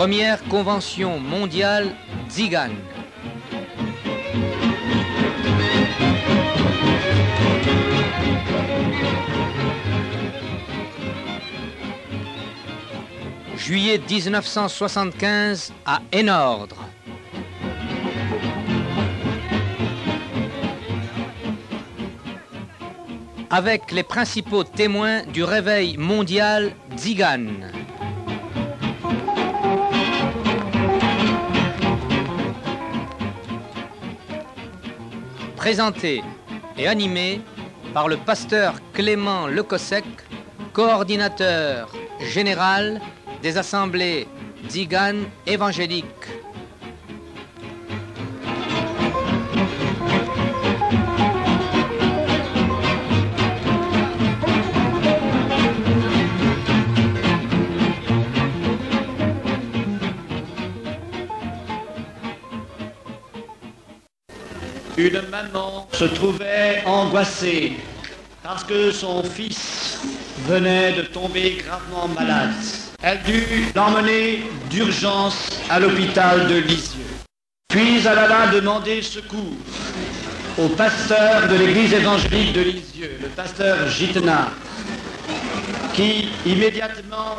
Première convention mondiale Tzigane. Juillet 1975 à Hainaudre. Avec les principaux témoins du réveil mondial Tzigane. Présenté et animé par le pasteur Clément Lecossec, coordinateur général des assemblées Tzigane évangéliques. Une maman se trouvait angoissée parce que son fils venait de tomber gravement malade. Elle dut l'emmener d'urgence à l'hôpital de Lisieux. Puis elle alla demander secours au pasteur de l'église évangélique de Lisieux, le pasteur Gittenard, qui immédiatement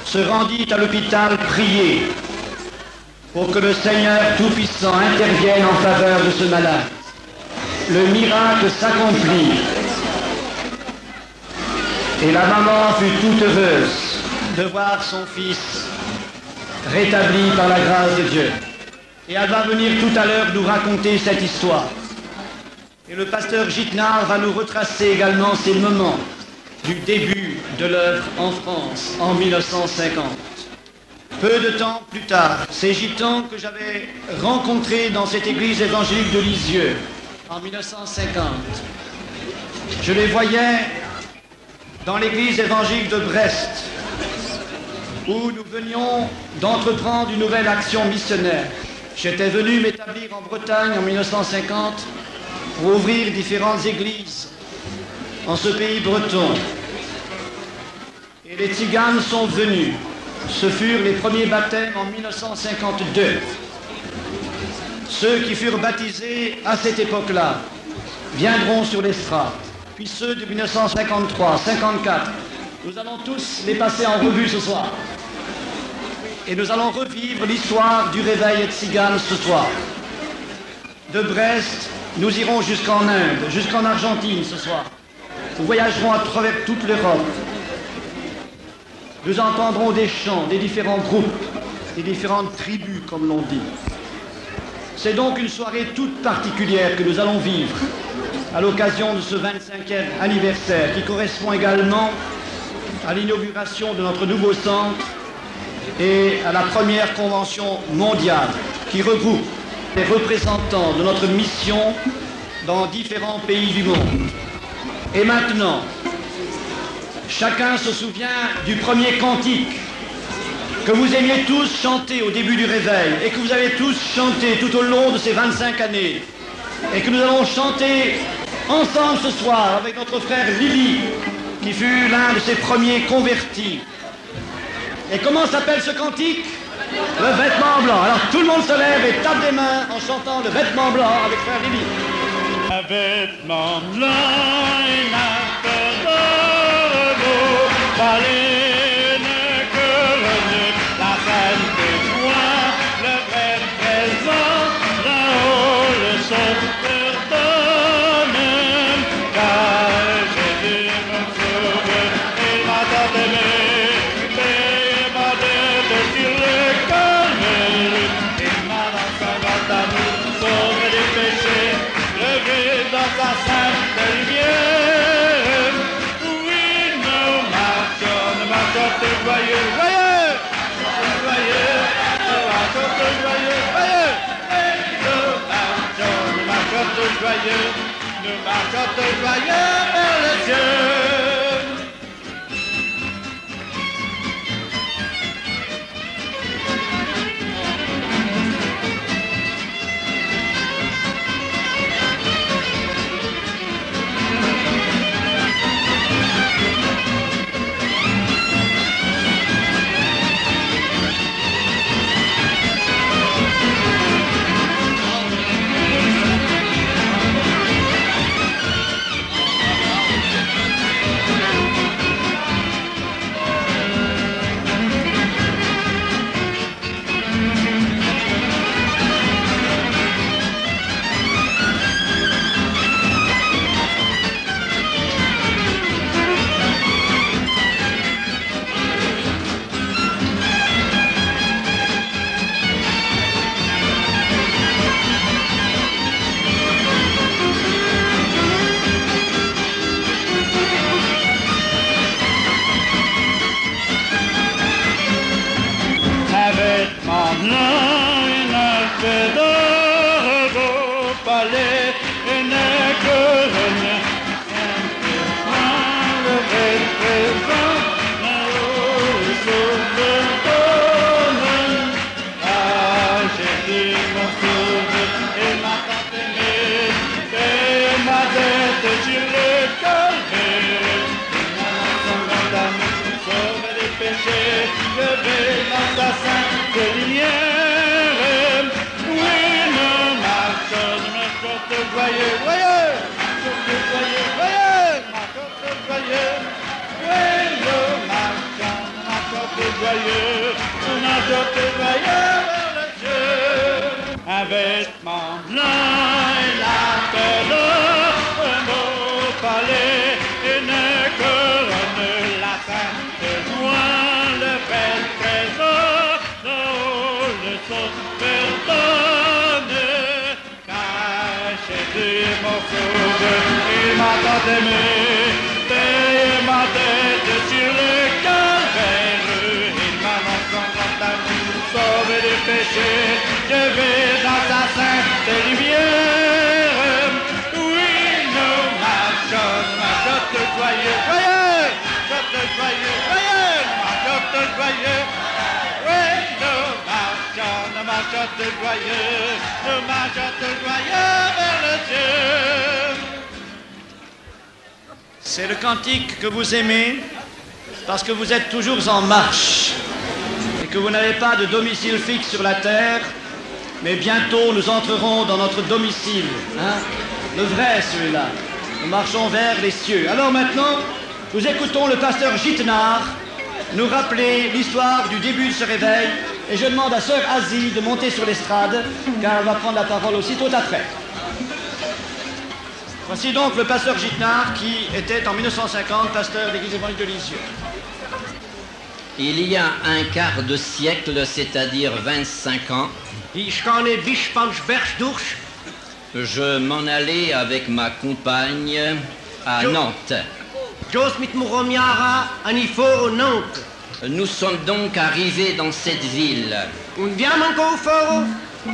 se rendit à l'hôpital prier pour que le Seigneur Tout-Puissant intervienne en faveur de ce malade. Le miracle s'accomplit et la maman fut toute heureuse de voir son fils rétabli par la grâce de Dieu. Et elle va venir tout à l'heure nous raconter cette histoire. Et le pasteur Gittenard va nous retracer également ces moments du début de l'œuvre en France en 1950. Peu de temps plus tard, ces gitans que j'avais rencontrés dans cette église évangélique de Lisieux en 1950, je les voyais dans l'église évangélique de Brest, où nous venions d'entreprendre une nouvelle action missionnaire. J'étais venu m'établir en Bretagne en 1950 pour ouvrir différentes églises en ce pays breton. Et les Tziganes sont venus. Ce furent les premiers baptêmes en 1952. Ceux qui furent baptisés à cette époque-là viendront sur l'estrade. Puis ceux de 1953, 54, nous allons tous les passer en revue ce soir. Et nous allons revivre l'histoire du réveil tzigane ce soir. De Brest, nous irons jusqu'en Inde, jusqu'en Argentine ce soir. Nous voyagerons à travers toute l'Europe. Nous entendrons des chants des différents groupes, des différentes tribus, comme l'on dit. C'est donc une soirée toute particulière que nous allons vivre à l'occasion de ce 25e anniversaire qui correspond également à l'inauguration de notre nouveau centre et à la première convention mondiale qui regroupe les représentants de notre mission dans différents pays du monde. Et maintenant, chacun se souvient du premier cantique que vous aimiez tous chanter au début du réveil et que vous avez tous chanté tout au long de ces 25 années et que nous allons chanter ensemble ce soir avec notre frère Lily qui fut l'un de ses premiers convertis. Et comment s'appelle ce cantique? Le vêtement blanc. Alors tout le monde se lève et tape des mains en chantant le vêtement blanc avec frère Lily. Un vêtement blanc et un peu d'or, baleine couronnée, la reine des joies, le vrai présent, là-haut le sauveur donne, car Jésus me sauve, il m'a tant aimé, il m'a donné sur le calme, il m'a dans sa grande amour, sauvé des péchés, levé dans sa sainte lumière. Oui, nous marchons tous joyeux, joyeux, joyeux, nous marchons tous joyeux, joyeux. Nous marchons tous joyeux, nous marchons tous joyeux vers les cieux. présent, là-haut le sauveur donne. Ah, Jésus mon sauveur et ma tante aimée, et ma dette sur le calvaire. Son grand amour sauve les péchés, je vais dans ta sainte lumière. Oui, nous marchons joyeux, joyeux, joyeux, joyeux, marchons joyeux. Oui, nous marchons joyeux, nous marchons joyeux vers le ciel. Un vêtement blanc et la paix d'or, un beau palais, une couronne, la sainte joie, le bel trésor, là-haut le sauveur donne. Car Jésus mon sauveur et ma tante aimée, paye ma dette sur le calvaire. Il m'a dans son grand amour sauvé des péchés, je vais dans sa sainte lumière. Oui, nous marchons joyeux, joyeux, joyeux, joyeux, marchons joyeux. Oui, nous marchons joyeux vers le ciel. C'est le cantique que vous aimez parce que vous êtes toujours en marche et que vous n'avez pas de domicile fixe sur la terre, mais bientôt nous entrerons dans notre domicile, hein? Le vrai celui-là. Nous marchons vers les cieux. Alors maintenant, nous écoutons le pasteur Gittenard nous rappeler l'histoire du début de ce réveil, et je demande à sœur Asie de monter sur l'estrade, car elle va prendre la parole aussitôt après. Voici donc le pasteur Gittenard qui était en 1950 pasteur d'église évangélique de Lisieux. Il y a un quart de siècle, c'est-à-dire 25 ans, je m'en allais avec ma compagne à Nantes. Nous sommes donc arrivés dans cette ville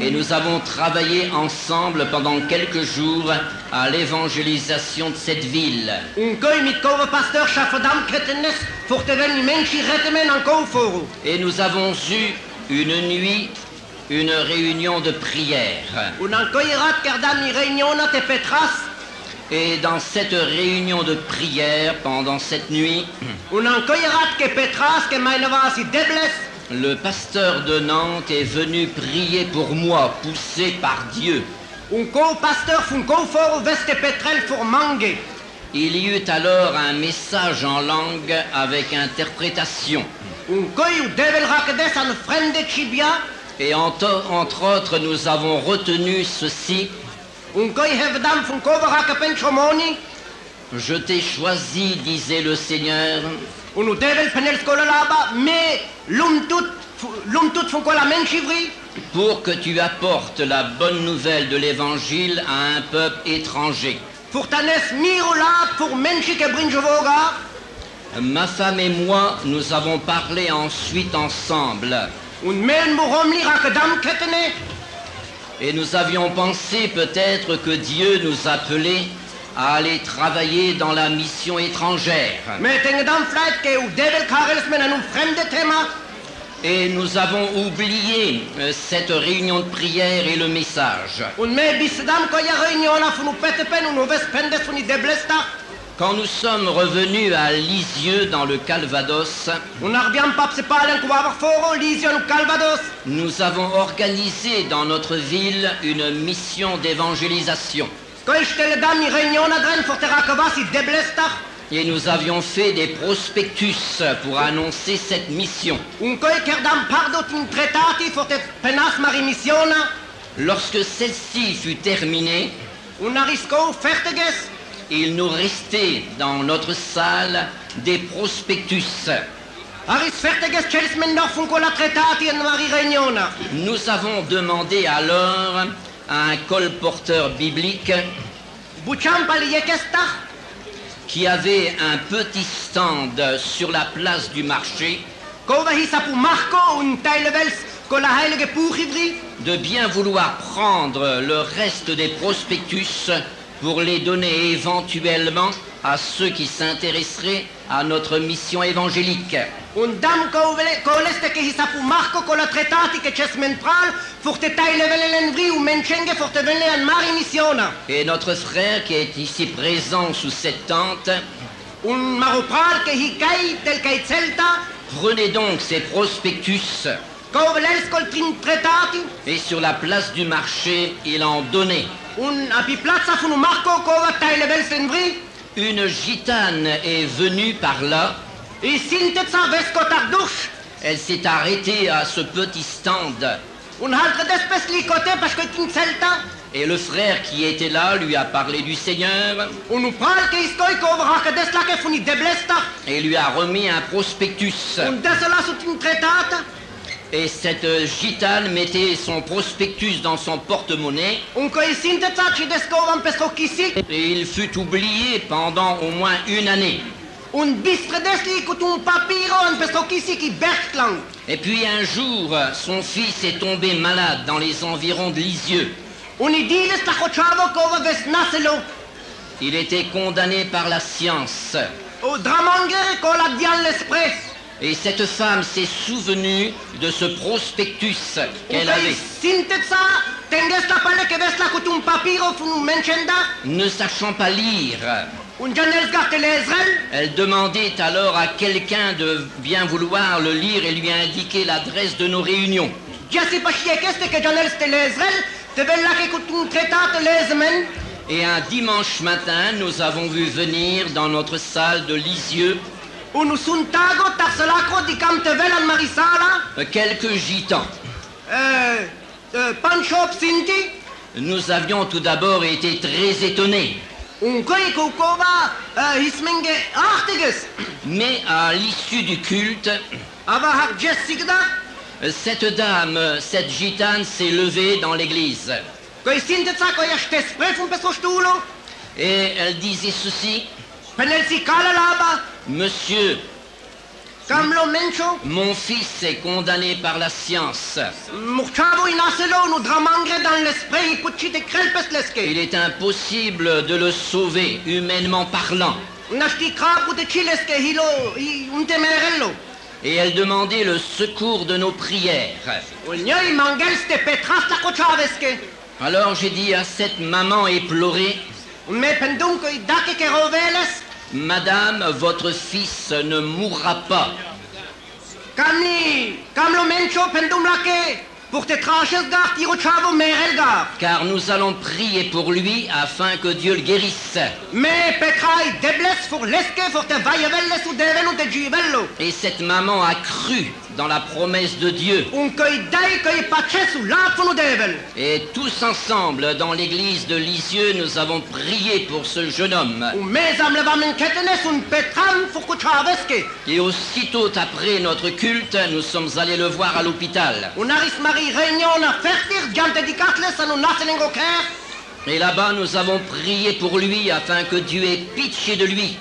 et nous avons travaillé ensemble pendant quelques jours à l'évangélisation de cette ville. Et nous avons eu une nuit, une réunion de prière. Et dans cette réunion de prière, pendant cette nuit, le pasteur de Nantes est venu prier pour moi, poussé par Dieu. Il y eut alors un message en langue avec interprétation. Et entre autres, nous avons retenu ceci. Je t'ai choisi, disait le Seigneur, pour que tu apportes la bonne nouvelle de l'Évangile à un peuple étranger. Ma femme et moi, nous avons parlé ensuite ensemble. Et nous avions pensé peut-être que Dieu nous appelait à aller travailler dans la mission étrangère. Et nous avons oublié cette réunion de prière et le message. Quand nous sommes revenus à Lisieux dans le Calvados, nous avons organisé dans notre ville une mission d'évangélisation. Et nous avions fait des prospectus pour annoncer cette mission. Lorsque celle-ci fut terminée, il nous restait dans notre salle des prospectus. Nous avons demandé alors à un colporteur biblique qui avait un petit stand sur la place du marché de bien vouloir prendre le reste des prospectus pour les donner éventuellement à ceux qui s'intéresseraient à notre mission évangélique. Undam coleste che hisapu Marco con la tretati che c'è mentral, forte tai levele l'envri ou menchenge forte venle an mari missiona. Et notre frère qui est ici présent sous cette tente, Un maropral che hikai tel kai celta, prenez donc ces prospectus, covelels col trin tretati, et sur la place du marché, il en donnait. un api plazza funu Marco cova tai level l'envri, Une gitane est venue par là. I sintetza vesco tardush, Elle s'est arrêtée à ce petit stand. un haltre d'espèce li côté parce que tin celta, Et le frère qui était là lui a parlé du Seigneur un pral che istoi cova che des la che funi deblesta, et lui a remis un prospectus. un desola su tin tretata, Et cette gitane mettait son prospectus dans son porte-monnaie un coi sintetza ci descovan pesco chisi, et il fut oublié pendant au moins une année. un bistre desli cut un papiro an pesco chisi qui bertlang. Et puis un jour, son fils est tombé malade dans les environs de Lisieux. Unidiles la cochavo cova ves naselo, Il était condamné par la science. o dramangere con la dial l'espres. Et cette femme s'est souvenue de ce prospectus qu'elle Un avait. sintetza tenges la palle che ves la cut un papiro fun menchenda, Ne sachant pas lire, un janels garte l'esrel, elle demandait alors à quelqu'un de bien vouloir le lire et lui indiquer l'adresse de nos réunions. già pa chiecheste che janels te l'esrel, te bella che cut un tretat l'esmen, Et un dimanche matin, nous avons vu venir dans notre salle de Lisieux un suntago tarselacro di cam te velan marisala, quelques gitans. panchop sinti, Nous avions tout d'abord été très étonnés. un coi cova hismenge artiges, Mais à l'issue du culte, ava har gessigda, cette dame, cette gitane s'est levée dans l'église. coi sintetza coi astes prefum pesco stulo, Et elle disait ceci: penel si cala laba, Monsieur, cam lo mencho, mon fils est condamné par la science. murchavo in aselo nu dramangre dans l'esprit, puccite crelpes lesche, Il est impossible de le sauver, humainement parlant. nashti crapu de chilesche hilo, un temerello, Et elle demandait le secours de nos prières. ugnoi mangels te petras la cochavesche, Alors j'ai dit à cette maman éplorée: me pendunco i dake che roveles, Madame, votre fils ne mourra pas. cam lo mencho pendum laque, pour te traches gar tiro chavo merel gar, Car nous allons prier pour lui afin que Dieu le guérisse. me petrai debles for lesche for te vaiavelle su devenu te givello, Et cette maman a cru dans la promesse de Dieu. un coi dai coi pace su lafunu devel, Et tous ensemble, dans l'église de Lisieux, nous avons prié pour ce jeune homme. un mesam levamen ketenes un petram for cochavesche, Et aussitôt après notre culte, nous sommes allés le voir à l'hôpital. un aris mari reuniona fertir giante di catles an un naselingo ker, Et là-bas, nous avons prié pour lui afin que Dieu ait pitié de lui.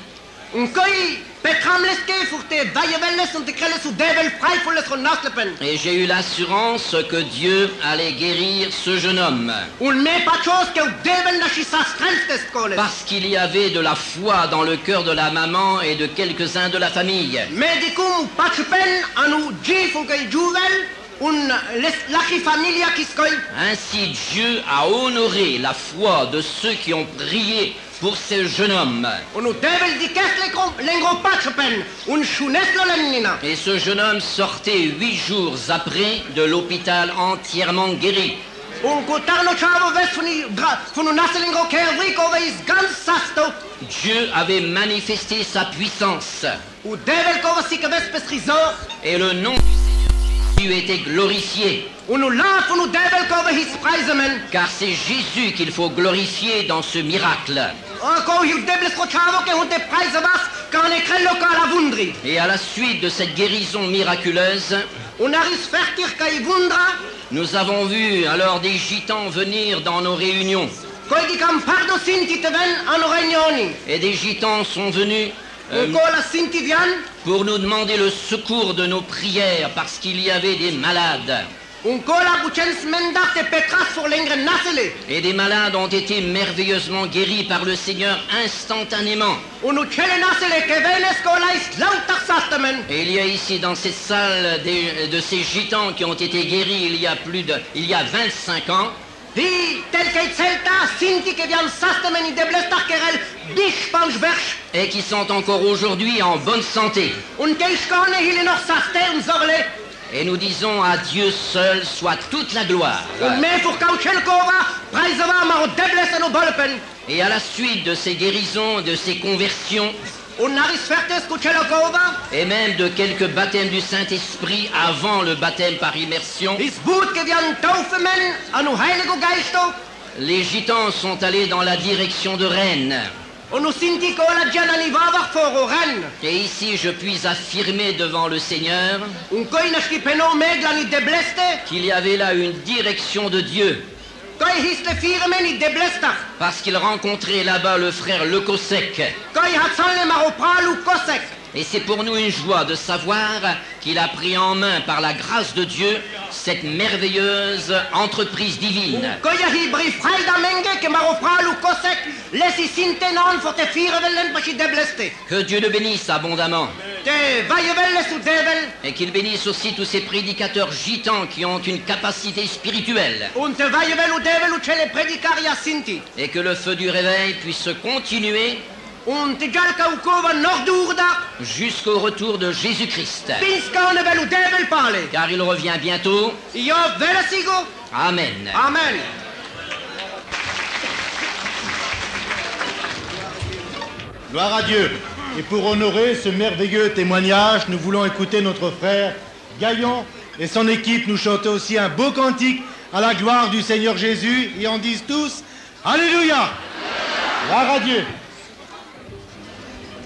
un coi petram lesche for te vaiavelle un te crele su devel freifules von naslepen, Et j'ai eu l'assurance que Dieu allait guérir ce jeune homme. un me pachos che devel nashisas strelstes coles, Parce qu'il y avait de la foi dans le cœur de la maman et de quelques-uns de la famille. medicum pachupen anu gif un coi juvel, un lachi familia kiskoi, Ainsi, Dieu a honoré la foi de ceux qui ont prié pour ce jeune homme. unu devel di kes lengro pachupen, un shuneslo lennina, Et ce jeune homme sortait 8 jours après de l'hôpital entièrement guéri. un cotarno chavo ves funu naselingo kervri kove is ganz sasto, Dieu avait manifesté sa puissance u devel kove sike ves pesrizor, et le nom du Seigneur Jésus était glorifié. unu la funu devel kove his preisemen, Car c'est Jésus qu'il faut glorifier dans ce miracle. ko hiu debles ko chavo ke hunte preisevas, kan e krello ka la vundri, Et à la suite de cette guérison miraculeuse, un aris fertir kai vundra, nous avons vu alors des gitans venir dans nos réunions. koi di kam pardo sinti te ven anu regnoni, Et des gitans sont venus ko la sinti vian, pour nous demander le secours de nos prières parce qu'il y avait des malades. Un cola buchens mendat et petras pour l'engren nasele. Et des malades ont été merveilleusement guéris par le Seigneur instantanément. Un ucelle nasele que venes cola is lautar sastamen. Et il y a ici dans cette salle de ces gitans qui ont été guéris il y a 25 ans. Di tel que celta sinti que vian sastamen i deblestar kerel bish panch verch. Et qui sont encore aujourd'hui en bonne santé. Un keiskone hilinor saste un zorle. Et nous disons à Dieu seul soit toute la gloire. Un me pour kauchelkova, praisava maro debles no bolpen. Et à la suite de ces guérisons, de ces conversions, Un naris fertes kuchelkova. et même de quelques baptêmes du Saint-Esprit avant le baptême par immersion, Is boot que vian taufemen anu heiligo geisto. les gitans sont allés dans la direction de Rennes. Unu sinti cola gianani vavar for ren. Et ici, je puis affirmer devant le Seigneur Un coinaski peno meglani debleste. qu'il y avait là une direction de Dieu, Koi hisle firmen i deblestar. parce qu'il rencontrait là-bas le frère Lecosec. Koi hatsanle maro pralu kosek. Et c'est pour nous une joie de savoir qu'il a pris en main par la grâce de Dieu cette merveilleuse entreprise divine. Koia hibri fralda menge que maro pralu kosek. Lesi sintenon for te firvelen pachi debleste. Que Dieu le bénisse abondamment. Te vaievelle su devel. Et qu'il bénisse aussi tous ces prédicateurs gitans qui ont une capacité spirituelle. Un te vaievelle u devel u cele predicaria sinti. Et que le feu du réveil puisse continuer Un te jalka u kova nordurda. jusqu'au retour de Jésus-Christ. Pinska nevel u devel pale. Car il revient bientôt. Io velesigo. Amen. Amen. Gloire à Dieu. Et pour honorer ce merveilleux témoignage, nous voulons écouter notre frère Gaillon et son équipe nous chanter aussi un beau cantique à la gloire du Seigneur Jésus. Et en disent tous Alléluia. Gloire à Dieu.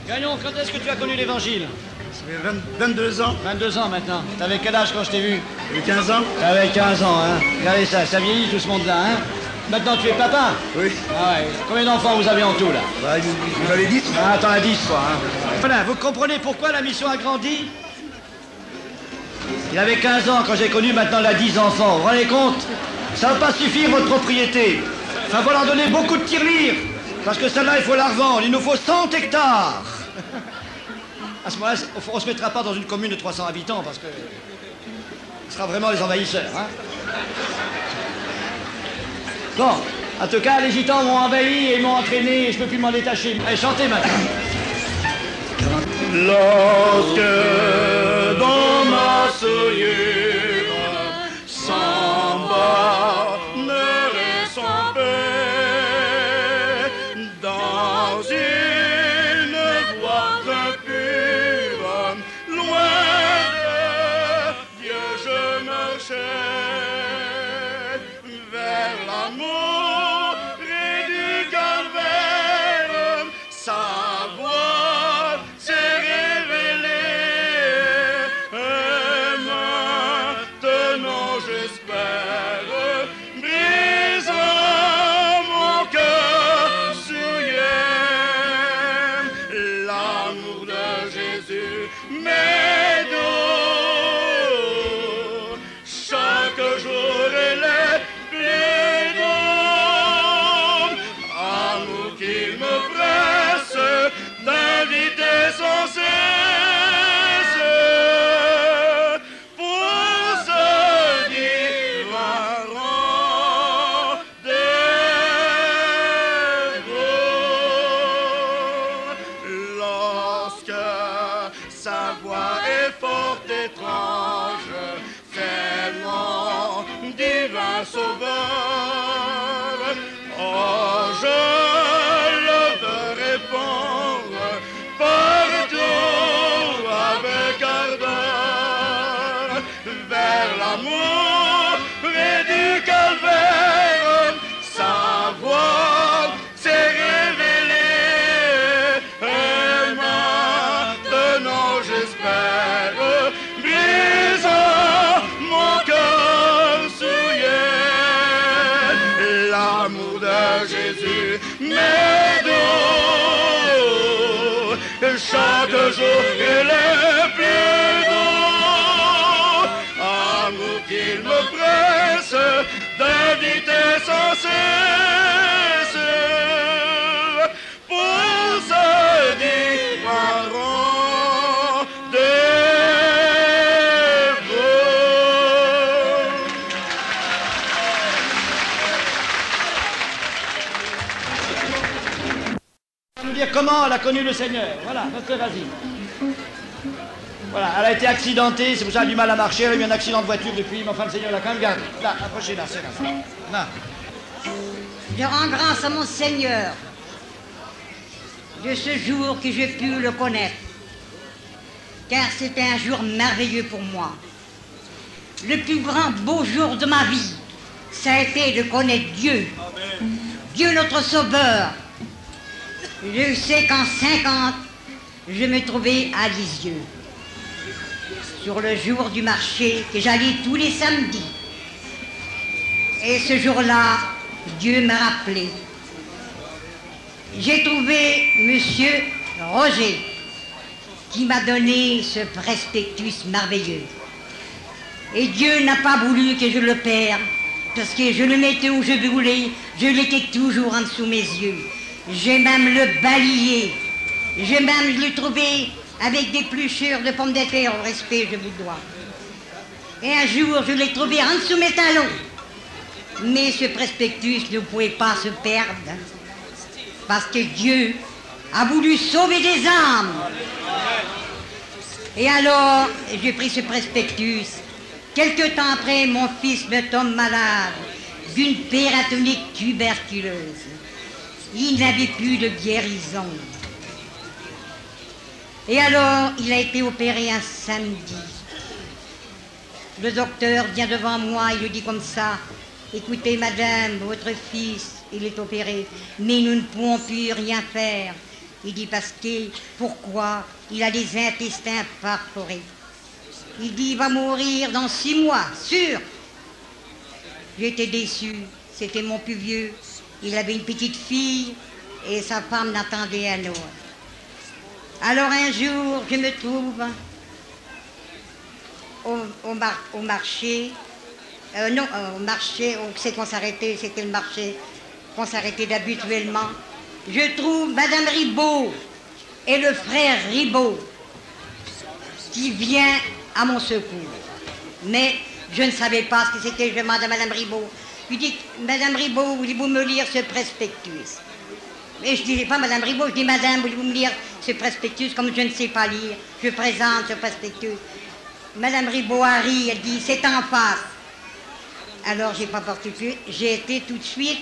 Gagnon, quand est-ce que tu as connu l'évangile? Ça fait 22 ans, 22 ans maintenant. T'avais quel âge quand je t'ai vu? j'ai 15 ans. T'avais 15 ans, hein. Regardez ça, ça vieillit tout ce monde-là, hein. Maintenant tu es papa? Oui. Ah ouais. Combien d'enfants vous avez en tout, là? Bah, vous m'avez dit. Ah, t'en as 10, toi, hein. Voilà, vous comprenez pourquoi la mission a grandi? Il avait 15 ans quand j'ai connu, maintenant il a 10 enfants. Vous vous rendez compte? Ça va pas suffire, votre propriété. Ça va leur donner beaucoup de tirelires. Parce que celle-là, il faut la revendre. Il nous faut 100 hectares. À ce moment-là, on se mettra pas dans une commune de 300 habitants, parce que ce sera vraiment les envahisseurs, hein. Bon, en tout cas, les gitans m'ont envahi et m'ont entraîné et je peux plus m'en détacher. Allez, chantez maintenant. Lorsque dans ma souillure sans bonheur et sans paix, dans une voie pure, loin de Dieu je marchais vers l'amour et du calvaire, sa voix s'est révélée, et maintenant j'espère brisera mon cœur souillé. L'amour de Jésus m'aide chaque jour il est plus doux, amour qu'il me presse d'inviter sans cesse pour ce divin rendez-vous. Lorsque sa voix est fort étrange, c'est mon divin sauveur. Oh, je le veux répondre partout avec ardeur vers l'amour près du calvaire. Sa voix s'est révélée et maintenant j'espère brisant mon cœur souillé. L'amour de Jésus m'aide chaque jour il est plus doux, amour qu'il me le presse d'inviter sans cesse pour se dire parents nous dire comment elle a connu le Seigneur. Voilà, docteur Aziz. Voilà, elle a été accidentée, c'est pour ça qu'elle a du mal à marcher, elle a eu un accident de voiture depuis, mais enfin le Seigneur l'a quand même gardée. Là, approchez là, c'est là. Là. Je rends grâce à mon Seigneur de ce jour que j'ai pu le connaître, car c'était un jour merveilleux pour moi. Le plus grand beau jour de ma vie, ça a été de connaître Dieu. Amen. Dieu notre Sauveur. Je sais qu'en 50, je me trouvais à Lisieux, sur le jour du marché que j'allais tous les samedis. Et ce jour-là, Dieu m'a rappelé. J'ai trouvé Monsieur Roger qui m'a donné ce prospectus merveilleux. Et Dieu n'a pas voulu que je le perde, parce que je le mettais où je voulais, je l'étais toujours en dessous mes yeux. J'ai même le balayé, j'ai même le trouvé avec des pluchures de pommes de terre, au respect, je vous dois. Et un jour, je l'ai trouvé en dessous mes talons. Mais ce prospectus ne pouvait pas se perdre, parce que Dieu a voulu sauver des âmes. Et alors, j'ai pris ce prospectus. Quelque temps après, mon fils me tombe malade d'une péritonique tuberculeuse. Il n'avait plus de guérison. Et alors, il a été opéré un samedi. Le docteur vient devant moi, il lui dit comme ça, « Écoutez, madame, votre fils, il est opéré, mais nous ne pouvons plus rien faire. » Il dit, « Parce que, pourquoi? Il a les intestins perforés. » Il dit, « Il va mourir dans 6 mois, sûr. » J'étais déçu, c'était mon plus vieux. Il avait une petite fille et sa femme n'attendait un autre. Alors un jour, je me trouve au marché. Au marché, c'est qu'on s'arrêtait, c'était le marché qu'on s'arrêtait habituellement. Je trouve Madame Ribaud et le frère Ribaud qui vient à mon secours. Mais je ne savais pas ce que c'était, je demande à Madame Ribaud. Je dis, Madame Ribaud, voulez-vous me lire ce prospectus? Et je ne disais pas Madame Ribaud, je dis, Madame, voulez-vous me lire ce prospectus? Comme je ne sais pas lire, je présente ce prospectus. Madame Ribaud a ri, elle dit, c'est en face. Alors, j'ai pas porté plus, j'ai été tout de suite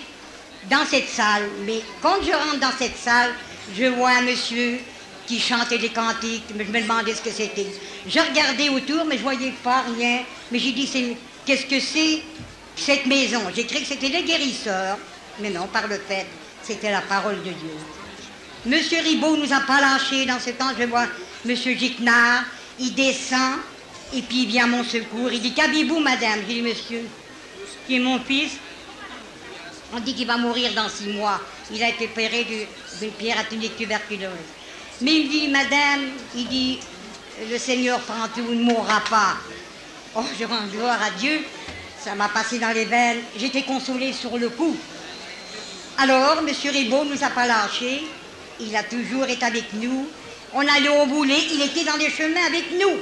dans cette salle. Mais quand je rentre dans cette salle, je vois un monsieur qui chantait des cantiques, mais je me demandais ce que c'était. Je regardais autour, mais je voyais pas rien. Mais j'ai dit, qu'est-ce que c'est cette maison? J'ai cru que c'était les guérisseurs, mais non, par le fait, c'était la parole de Dieu. Monsieur Ribaud nous a pas lâchés dans ce temps. Je vois Monsieur Giquenard, il descend, et puis il vient à mon secours. Il dit, qu'avez-vous, madame? J'ai dit, monsieur, qui est mon fils, on dit qu'il va mourir dans 6 mois. Il a été opéré d'une péritonique tuberculeuse. Mais il dit, madame, il dit, le Seigneur prend tout, il ne mourra pas. Oh, je rends gloire à Dieu. Ça m'a passé dans les veines. J'étais consolée sur le coup. Alors, M. Ribaud ne nous a pas lâchés. Il a toujours été avec nous. On allait au boulet, il était dans les chemins avec nous.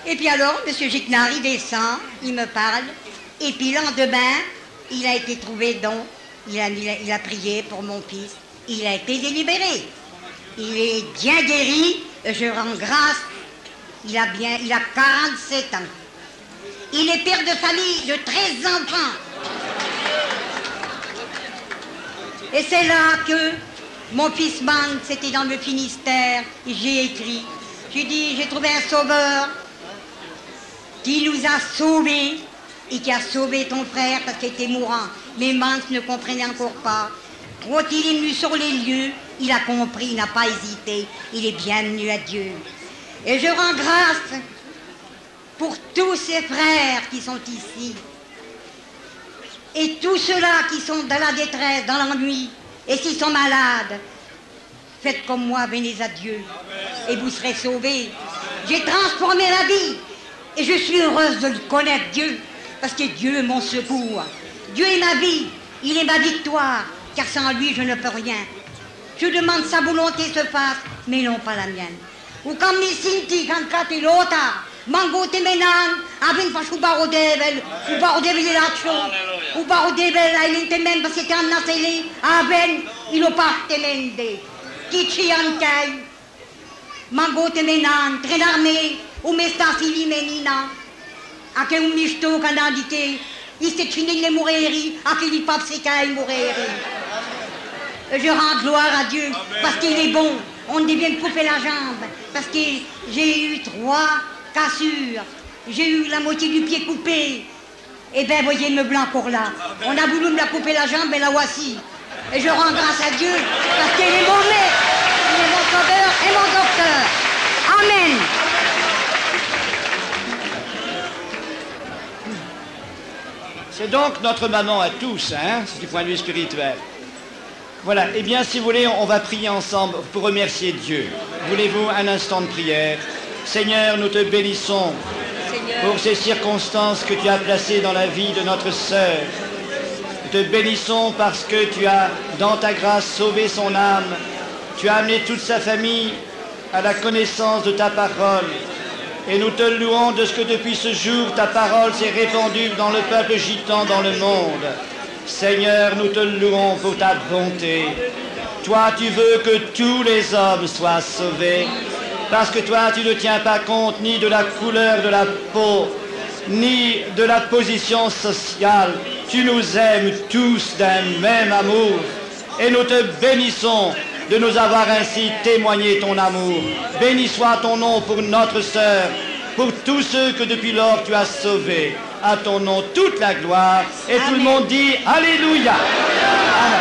Et puis alors, M. Giquenard, il descend, il me parle. Et puis le lendemain, il a été trouvé donc. Il a prié pour mon fils. Il a été délibéré. Il est bien guéri. Je rends grâce. Il a 47 ans. Il est père de famille de 13 enfants. Et c'est là que mon fils manque, c'était dans le Finistère, et j'ai écrit. J'ai dit, j'ai trouvé un sauveur qui nous a sauvés et qui a sauvé ton frère parce qu'il était mourant. Mais Mance ne comprenait encore pas. Quand il est venu sur les lieux, il a compris, il n'a pas hésité. Il est bienvenu à Dieu. Et je rends grâce pour tous ces frères qui sont ici. Et tous ceux-là qui sont dans la détresse, dans l'ennui, et s'ils sont malades, faites comme moi, venez à Dieu, et vous serez sauvés. J'ai transformé la vie, et je suis heureuse de connaître Dieu. parce que Dieu est mon secours. Dieu est ma vie, il est ma victoire, car sans lui je ne peux rien. Je demande sa volonté se fasse, mais non pas la mienne. Ou quand mi sinti cantate l'ota, mango te menan, avin fasu baro devel ilaccio, u baro devel ailentemen parce que anna sele, aven ilo parte mende, chi ci ankai, mango te menan, trenarme, u mesta fili menina, a che un misto canadite, iste cine le mourir, a che li pape se kai mourir. Je rends gloire à Dieu parce qu'il est bon. On dit bien de couper la jambe parce que j'ai eu 3 cassures. J'ai eu la moitié du pied coupé. Et bien, voyez, me blanc encore là. On a voulu me la couper la jambe, mais la voici. Et je rends grâce à Dieu parce qu'il est mon maître. Il est mon sauveur et mon docteur. Amen. C'est donc notre maman à tous, hein, du point de vue spirituel. Voilà, eh bien, si vous voulez, on va prier ensemble pour remercier Dieu. Voulez-vous un instant de prière? Seigneur, nous te bénissons pour ces circonstances que tu as placées dans la vie de notre sœur. Nous te bénissons parce que tu as, dans ta grâce, sauvé son âme. Tu as amené toute sa famille à la connaissance de ta parole. Et nous te louons de ce que depuis ce jour, ta parole s'est répandue dans le peuple gitan, dans le monde. Seigneur, nous te louons pour ta bonté. Toi, tu veux que tous les hommes soient sauvés, parce que toi, tu ne tiens pas compte ni de la couleur de la peau, ni de la position sociale. Tu nous aimes tous d'un même amour, et nous te bénissons de nous avoir ainsi témoigné ton amour. Béni soit ton nom pour notre sœur, pour tous ceux que depuis lors tu as sauvés. À ton nom toute la gloire. Et Amen. Tout le monde dit Alléluia. Amen.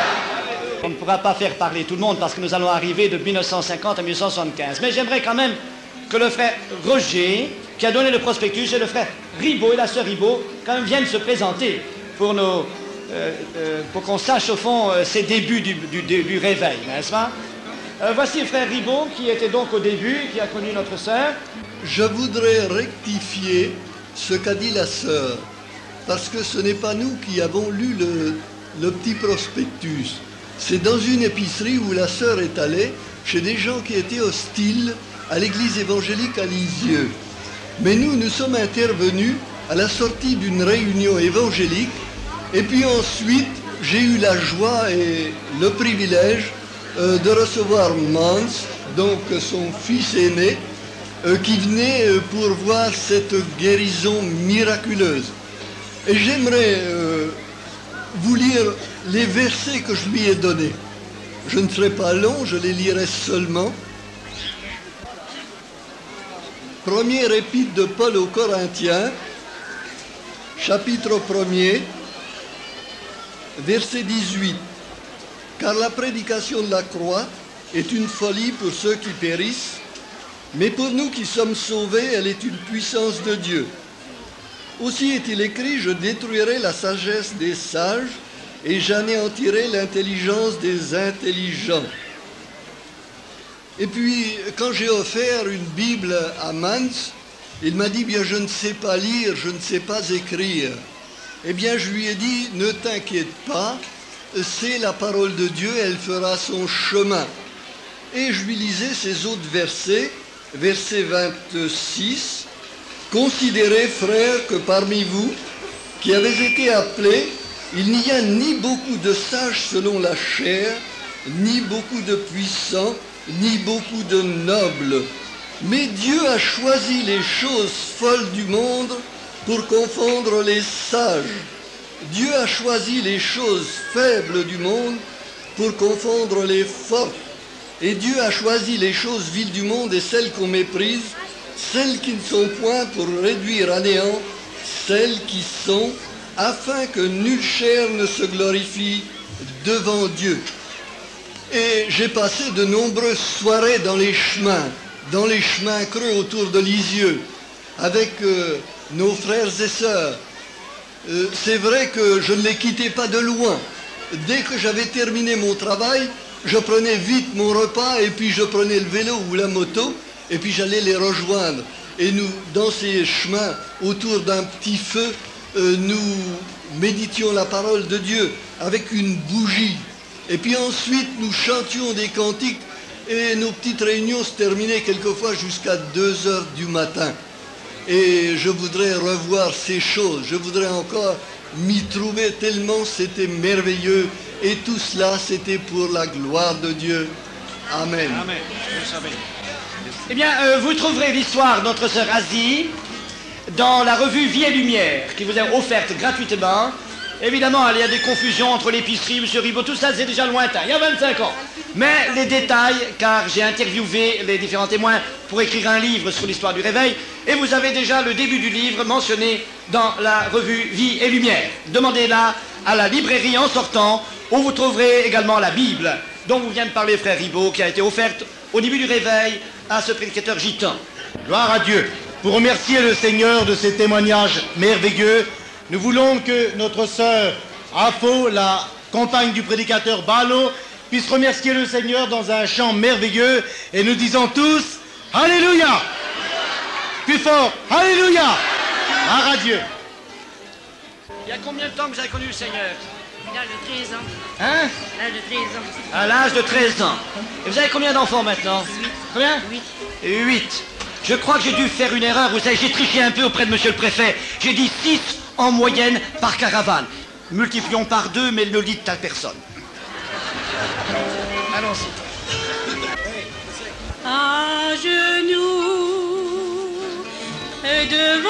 On ne pourra pas faire parler tout le monde parce que nous allons arriver de 1950 à 1975. Mais j'aimerais quand même que le frère Roger, qui a donné le prospectus, et le frère Ribaud et la sœur Ribaud, quand même viennent se présenter pour qu'on sache au fond ces débuts du réveil, n'est-ce pas? Voici le frère Ribaud qui était donc au début, qui a connu notre sœur. Je voudrais rectifier ce qu'a dit la sœur, parce que ce n'est pas nous qui avons lu le petit prospectus. C'est dans une épicerie où la sœur est allée, chez des gens qui étaient hostiles à l'église évangélique à Lisieux. Mais nous sommes intervenus à la sortie d'une réunion évangélique, et puis ensuite, j'ai eu la joie et le privilège de recevoir Mans, donc son fils aîné, qui venait pour voir cette guérison miraculeuse. Et j'aimerais vous lire les versets que je lui ai donnés. Je ne serai pas long, je les lirai seulement. Première épître de Paul aux Corinthiens, chapitre 1er, verset 18. Car la prédication de la croix est une folie pour ceux qui périssent, mais pour nous qui sommes sauvés, elle est une puissance de Dieu. Aussi est-il écrit, je détruirai la sagesse des sages et j'anéantirai l'intelligence des intelligents. Et puis, quand j'ai offert une Bible à Mans, il m'a dit, bien, je ne sais pas lire, je ne sais pas écrire. Eh bien, je lui ai dit, ne t'inquiète pas, c'est la parole de Dieu, elle fera son chemin. Et je lui lisais ces autres versets, verset 26, « Considérez, frères, que parmi vous, qui avez été appelés, il n'y a ni beaucoup de sages selon la chair, ni beaucoup de puissants, ni beaucoup de nobles. Mais Dieu a choisi les choses folles du monde pour confondre les sages. Dieu a choisi les choses faibles du monde pour confondre les fortes. Et Dieu a choisi les choses viles du monde et celles qu'on méprise, celles qui ne sont point pour réduire à néant celles qui sont, afin que nulle chair ne se glorifie devant Dieu. » Et j'ai passé de nombreuses soirées dans les chemins creux autour de Lisieux, avec nos frères et sœurs. C'est vrai que je ne les quittais pas de loin. Dès que j'avais terminé mon travail, je prenais vite mon repas et puis je prenais le vélo ou la moto et puis j'allais les rejoindre. Et nous, dans ces chemins, autour d'un petit feu, nous méditions la parole de Dieu avec une bougie. Et puis ensuite, nous chantions des cantiques et nos petites réunions se terminaient quelquefois jusqu'à 2 heures du matin. Et je voudrais revoir ces choses, je voudrais encore m'y trouver tellement c'était merveilleux. Et tout cela, c'était pour la gloire de Dieu. Amen. Amen. Eh bien, vous trouverez l'histoire de notre sœur Asie dans la revue Vie et Lumière, qui vous est offerte gratuitement. Évidemment, il y a des confusions entre l'épicerie, M. Ribot, tout ça, c'est déjà lointain, il y a 25 ans. Mais les détails, car j'ai interviewé les différents témoins pour écrire un livre sur l'histoire du réveil, et vous avez déjà le début du livre mentionné dans la revue Vie et Lumière. Demandez-la à la librairie en sortant, où vous trouverez également la Bible, dont vous vient de parler frère Ribot, qui a été offerte au début du réveil à ce prédicateur gitan. Gloire à Dieu. Pour remercier le Seigneur de ces témoignages merveilleux, nous voulons que notre sœur Afo, la compagne du prédicateur Balo, puisse remercier le Seigneur dans un chant merveilleux, et nous disons tous Alléluia. Plus fort, Alléluia. Gloire à Dieu. Il y a combien de temps que vous avez connu le Seigneur? L'âge de 13 ans. Hein? L'âge de 13 ans. À l'âge de 13 ans. Et vous avez combien d'enfants maintenant? 8. Combien? 8. 8. Je crois que j'ai dû faire une erreur. Vous savez, j'ai triché un peu auprès de monsieur le préfet. J'ai dit 6 en moyenne par caravane. Multiplions par 2, mais ne le dites à personne. Allons-y. À genoux, devant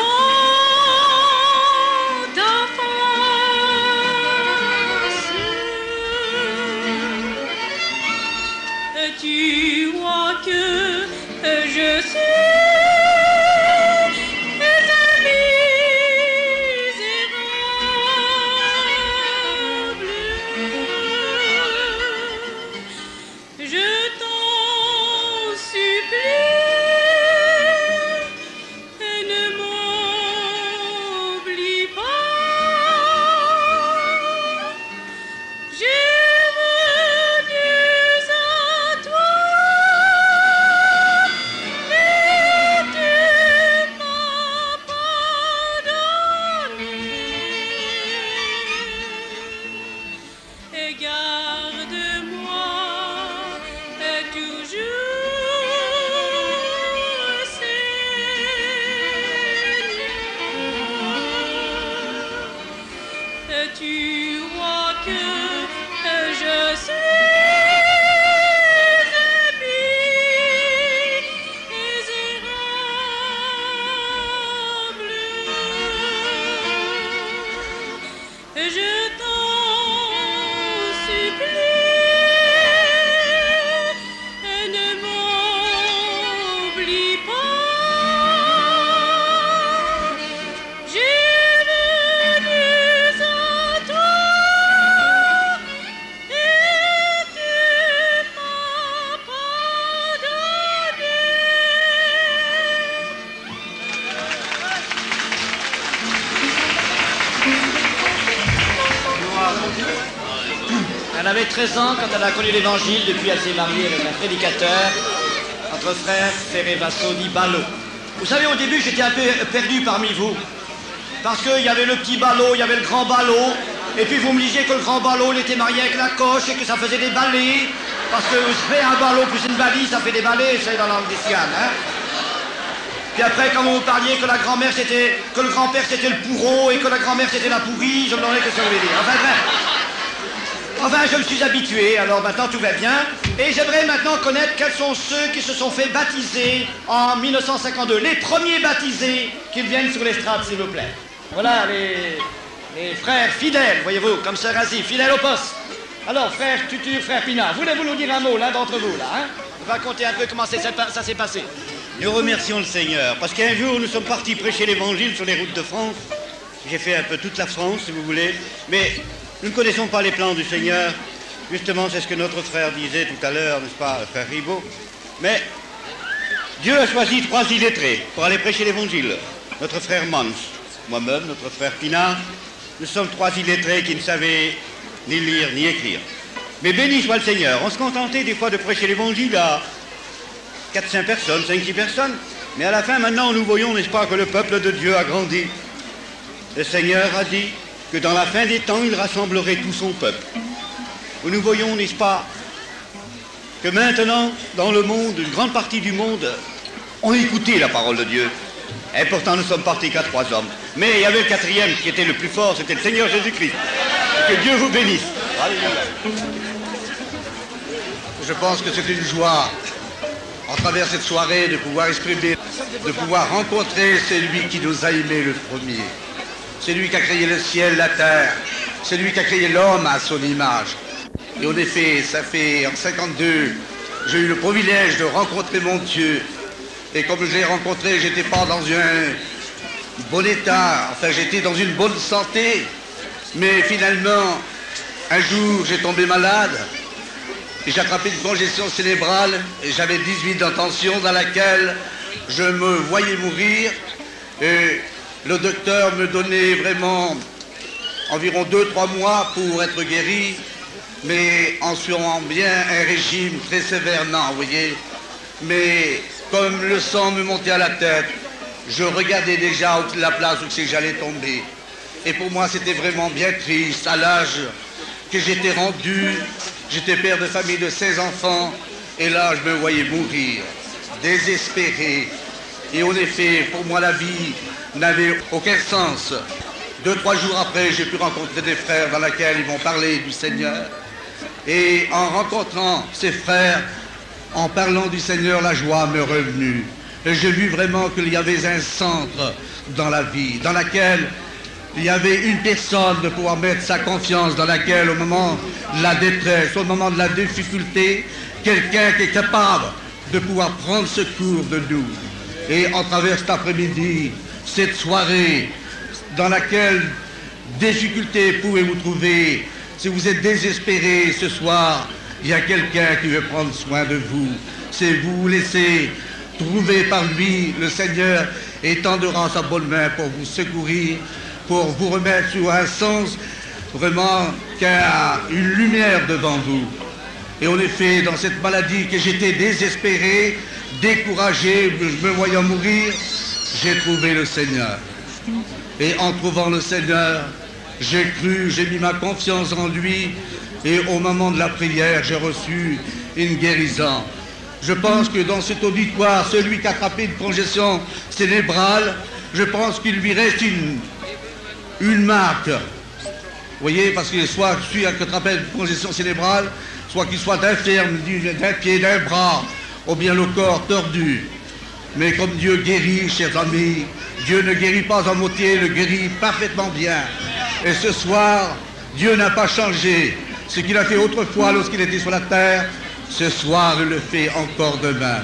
ta face, tu vois que je suis Elle avait 13 ans quand elle a connu l'évangile, depuis elle s'est mariée avec un prédicateur, notre frère Ferrevasso di Ballo. Vous savez, au début, j'étais un peu perdu parmi vous. Parce qu'il y avait le petit Ballo, il y avait le grand Ballo, et puis vous me disiez que le grand Ballo, il était marié avec la coche et que ça faisait des balais. Parce que vous savez, un Ballo plus une balise, ça fait des balais, c'est dans l'angliciane, hein. Puis après, quand vous parliez que la grand-mère c'était, que le grand-père c'était le pourreau et que la grand-mère c'était la pourrie, je me demandais ce que ça voulait dire. Enfin, je me suis habitué, alors maintenant tout va bien. Et j'aimerais maintenant connaître quels sont ceux qui se sont fait baptiser en 1952. Les premiers baptisés qui viennent sur l'estrade, s'il vous plaît. Voilà les frères fidèles, voyez-vous, comme sœur Asie, fidèles au poste. Alors, frère Tutur, frère Pina, voulez-vous nous dire un mot, l'un d'entre vous, là, hein? Racontez un peu comment ça s'est passé. Nous remercions le Seigneur, parce qu'un jour, nous sommes partis prêcher l'évangile sur les routes de France. J'ai fait un peu toute la France, si vous voulez, mais nous ne connaissons pas les plans du Seigneur. Justement, c'est ce que notre frère disait tout à l'heure, n'est-ce pas, frère Ribot. Mais Dieu a choisi 3 illettrés pour aller prêcher l'évangile. Notre frère Mans, moi-même, notre frère Pinard, nous sommes 3 illettrés qui ne savaient ni lire ni écrire. Mais béni soit le Seigneur, on se contentait des fois de prêcher l'évangile à 4-5 personnes, 5-6 personnes. Mais à la fin, maintenant, nous voyons, n'est-ce pas, que le peuple de Dieu a grandi. le Seigneur a dit que dans la fin des temps, il rassemblerait tout son peuple. Nous voyons, n'est-ce pas, que maintenant, dans le monde, une grande partie du monde ont écouté la parole de Dieu. Et pourtant, nous sommes partis qu'à 3 hommes. Mais il y avait le 4e qui était le plus fort, c'était le Seigneur Jésus-Christ. Que Dieu vous bénisse. Alléluia. Je pense que c'est une joie, en travers cette soirée, de pouvoir exprimer, de pouvoir rencontrer celui qui nous a aimés le premier. C'est lui qui a créé le ciel, la terre. C'est lui qui a créé l'homme à son image. Et en effet, ça fait en 52, j'ai eu le privilège de rencontrer mon Dieu. Et comme je l'ai rencontré, j'étais pas dans un bon état, enfin j'étais dans une bonne santé. Mais finalement, un jour, j'ai tombé malade. Et j'ai attrapé une congestion cérébrale. Et j'avais 18 ans de tension dans laquelle je me voyais mourir. Et le docteur me donnait vraiment environ 2-3 mois pour être guéri. Mais en suivant bien un régime très sévère, non, vous voyez. Mais comme le sang me montait à la tête, je regardais déjà la place où c'est que j'allais tomber. Et pour moi, c'était vraiment bien triste, à l'âge que j'étais rendu. J'étais père de famille de 16 enfants, et là, je me voyais mourir, désespéré. Et en effet, pour moi, la vie n'avait aucun sens. 2-3 jours après, j'ai pu rencontrer des frères dans lesquels ils m'ont parlé du Seigneur. Et en rencontrant ces frères, en parlant du Seigneur, la joie m'est revenue. Et j'ai vu vraiment qu'il y avait un centre dans la vie, dans laquelle il y avait une personne de pouvoir mettre sa confiance, dans laquelle au moment de la détresse, au moment de la difficulté, quelqu'un qui est capable de pouvoir prendre secours de nous. Et en travers cet après-midi, cette soirée, dans laquelle difficulté pouvez-vous trouver, si vous êtes désespéré ce soir, il y a quelqu'un qui veut prendre soin de vous. C'est vous laisser trouver par lui, le Seigneur étendra sa bonne main pour vous secourir, pour vous remettre sur un sens vraiment qui a une lumière devant vous. Et en effet, dans cette maladie que j'étais désespéré, découragé, me voyant mourir, j'ai trouvé le Seigneur. Et en trouvant le Seigneur, j'ai cru, j'ai mis ma confiance en lui, et au moment de la prière, j'ai reçu une guérison. Je pense que dans cet auditoire, celui qui a attrapé une congestion cérébrale, je pense qu'il lui reste une marque. Vous voyez, parce que soit celui qui a attrapé une congestion cérébrale, soit qu'il soit infirme d'un pied, d'un bras, ou bien le corps tordu. Mais comme Dieu guérit, chers amis, Dieu ne guérit pas à moitié, il le guérit parfaitement bien. Et ce soir, Dieu n'a pas changé. Ce qu'il a fait autrefois lorsqu'il était sur la terre, ce soir, il le fait encore demain.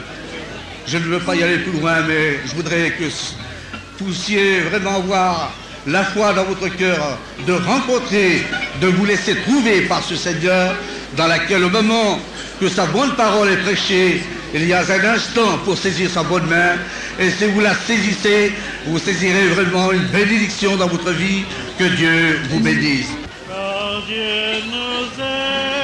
Je ne veux pas y aller plus loin, mais je voudrais que vous puissiez vraiment avoir la foi dans votre cœur, de rencontrer, de vous laisser trouver par ce Seigneur, dans laquelle au moment que sa bonne parole est prêchée, il y a un instant pour saisir sa bonne main, et si vous la saisissez, vous saisirez vraiment une bénédiction dans votre vie. Que Dieu vous bénisse. Car Dieu nous aime.